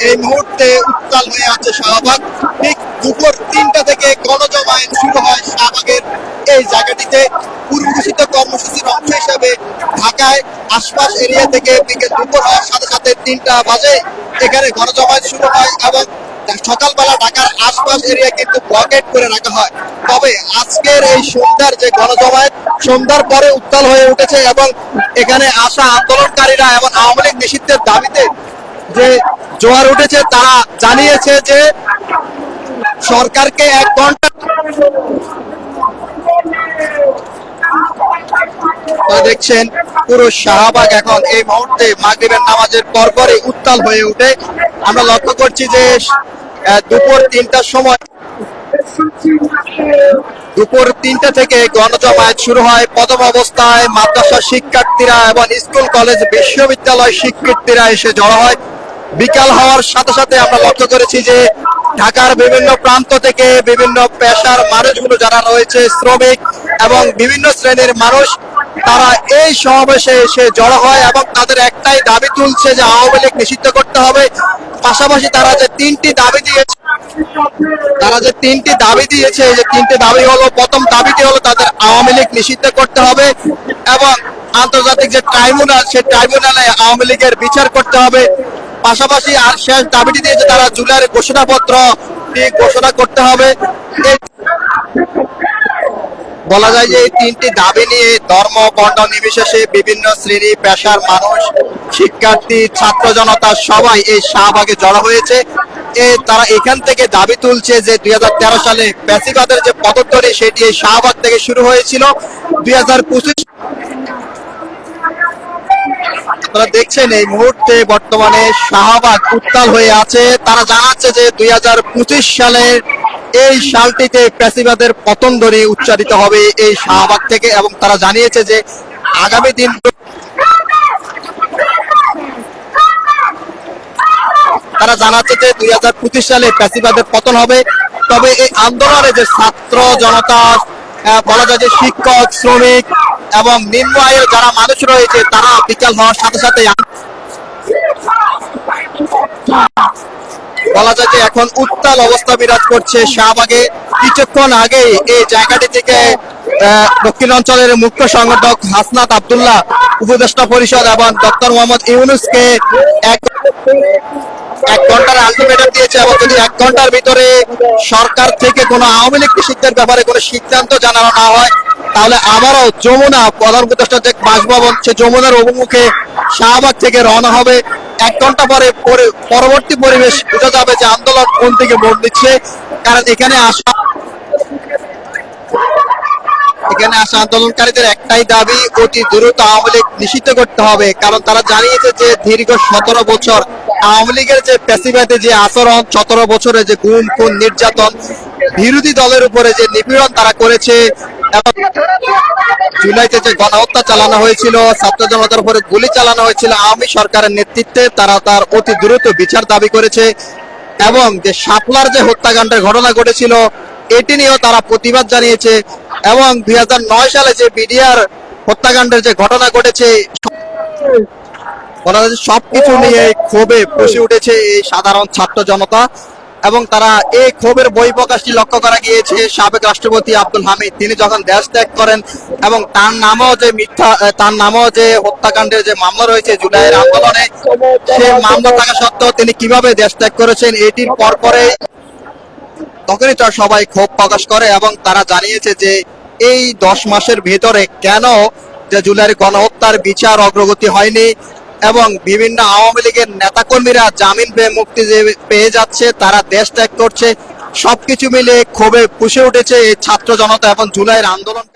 এই মুহূর্তে উত্তাল হয়ে আছে শাহবাগ। ঠিক দুপুর 3টা থেকে গণজমায়েত শুরু হয় শাহবাগের এই জায়গাটিতে। পূর্বঘোষিত কর্মসূচির অংশ হিসাবে ঢাকায় আশপাশ এরিয়া থেকে বিকেল দুপুর হওয়ার সাথে সাথে 3টা বাজে এখানে গণজমায়েত শুরু হয় এবং সকালবেলা ঢাকার আশপাশ এরিয়া কিন্তু ব্লকেট করে রাখা হয়। তবে আজকের এই সন্ধ্যার যে গণজমায়েত সন্ধ্যার পরে উত্তাল হয়ে উঠেছে এবং এখানে আসা আন্দোলনকারীরা এবং আওয়ামী লীগ নিষিদ্ধের দাবিতে যে জোয়ার উঠেছে, তারা জানিয়েছে যে সরকারকে 1 ঘন্টা দেখছেন পুরো শাহবাগ এখন এই মুহূর্তে মাগরিবের নামাজের পরপরই উত্তাল হয়ে ওঠে। আমরা লক্ষ্য করছি যে দুপুর 3টার সময় দুপুর 3টা থেকে গণজমায়েত শুরু হয়। প্রথম অবস্থায় মাদ্রাসা শিক্ষার্থীরা এবং স্কুল কলেজ বিশ্ববিদ্যালয় শিক্ষার্থীরা এসে জড়ো হয়। বিকাল হওয়ার সাথে সাথে আমরা লক্ষ্য করেছি যে ঢাকার বিভিন্ন প্রান্ত থেকে বিভিন্ন পেশার মানুষগুলো যারা রয়েছে, শ্রমিক এবং বিভিন্ন শ্রেণীর মানুষ, তারা এই সমাবেশে এসে জড়ো হয় এবং তাদের একটাই দাবি তুলছে যে আওয়ামী লীগ নিষিদ্ধ করতে হবে। পাশাপাশি তারা যে তিনটি দাবি দিয়েছে যে তিনটি দাবি হলো, প্রথম দাবিটি হলো তাদের আওয়ামী লীগ নিষিদ্ধ করতে হবে এবং আন্তর্জাতিক যে ট্রাইব্যুনাল, সেই ট্রাইব্যুনালে আওয়ামী লীগের বিচার করতে হবে। পাশাপাশি আর শেষ দাবিটি দিয়েছে তারা জুলাইয়ের ঘোষণাপত্র ঘোষণা করতে হবে। বলা যায় যে এই তিনটি দাবি নিয়ে ধর্ম বর্ণ নির্বিশেষে বিভিন্ন শ্রেণী পেশার মানুষ, শিক্ষার্থী, ছাত্র জনতা সবাই এই শাহবাগে জড়ো হয়েছে। তারা এখান থেকে দাবি তুলছে যে 2013 সালে ফ্যাসিবাদের যে পদধ্বনি সেটি এই শাহবাগ থেকে শুরু হয়েছিল। 2025 আপনারা দেখছেন এই মুহূর্তে বর্তমানে শাহবাগ উত্তাল হয়ে আছে। তারা জানাচ্ছে যে 2025 সালের এই সালটিতে ফ্যাসিবাদের পতন ধ্বনি উচ্চারিত হবে এই শাহবাগ থেকে এবং তারা জানিয়েছে যে আগামী দিন তারা জানাচ্ছে যে 2025 সালে ফ্যাসিবাদের পতন হবে। তবে এই আন্দোলনে যে ছাত্র জনতা, বলা যায় যে শিক্ষক, শ্রমিক এবং নিম্ন আয়ের যারা মানুষ রয়েছে, তারা বিকাল হওয়ার সাথে সাথে বলা যায় যে এখন উত্তাল অবস্থা বিরাজ করছে শাহবাগে। কিছুক্ষণ আগে এই জায়গাটি থেকে দক্ষিণ অঞ্চলের মুখ্য সংগঠক হাসনাত আব্দুল্লাহ, উপদেষ্টা পরিষদ এবং ডক্টর মোহাম্মদ ইউনূসকে এক ঘন্টার আলটিমেটাম দিয়েছে এবং যদি 1 ঘন্টার ভিতরে সরকার থেকে কোনো আওয়ামী লীগ নিষিদ্ধের ব্যাপারে কোনো সিদ্ধান্ত জানানো না হয়, তাহলে আবারও যমুনা প্রধান উপদেষ্টার যে বাসভবন, সে যমুনার অভিমুখে শাহবাগ থেকে রওনা হবে। 1 ঘন্টা পরে পরবর্তী পরিবেশ বোঝা যাবে যে আন্দোলন কোন দিকে মোড় নিচ্ছে। কারণ এখানে আসা আন্দোলনকারীদের একটাই দাবি, অতি দ্রুত আওয়ামী লীগ নিষিদ্ধ করতে হবে। কারণ তারা জানিয়েছে যে দীর্ঘ 17 বছর আওয়ামী লীগের যে ফ্যাসিবাদী যে আচরণ, 17 বছরে যে গুম খুন নির্যাতন, বিরোধী দলের উপরে যে নিপীড়ন তারা করেছে এবং জুলাইতে যে গণহত্যা চালানো হয়েছিল, ছাত্র জনতার উপরে গুলি চালানো হয়েছিল আওয়ামী সরকারের নেতৃত্বে, তারা তার অতি দ্রুত বিচার দাবি করেছে এবং যে শাপলার যে হত্যাকাণ্ডের ঘটনা ঘটেছিল এটি নিয়েও তারা প্রতিবাদ জানিয়েছে এবং 2009 সালে যে বিডিআর হত্যাকাণ্ডের যে ঘটনা ঘটেছে, সবকিছু নিয়ে ক্ষোভে ফুঁসে উঠেছে এই সাধারণ ছাত্র জনতা এবং তারা এই ক্ষোভের বহিঃপ্রকাশটি লক্ষ্য করা গিয়েছে সাবেক রাষ্ট্রপতি আব্দুল হামিদ, তিনি যখন দেশ ত্যাগ করেন এবং তার নামেও যে হত্যাকাণ্ডের যে মামলা রয়েছে জুলাইয়ের আন্দোলনে, সেই মামলা থাকা সত্ত্বেও তিনি কিভাবে দেশ ত্যাগ করেছেন এটির পরে তখনই তার সবাই ক্ষোভ প্রকাশ করে এবং তারা জানিয়েছে যে এই 10 মাসের ভেতরে কেন যে জুলাইয়ের গণহত্যার বিচার অগ্রগতি হয়নি এবং বিভিন্ন আওয়ামী লীগের নেতাকর্মীরা জামিন পেয়ে মুক্তি পেয়ে যাচ্ছে, তারা দেশ ত্যাগ করছে। সবকিছু মিলে ক্ষোভে ফুঁসে উঠেছে এই ছাত্র জনতা এবং জুলাইয়ের আন্দোলন।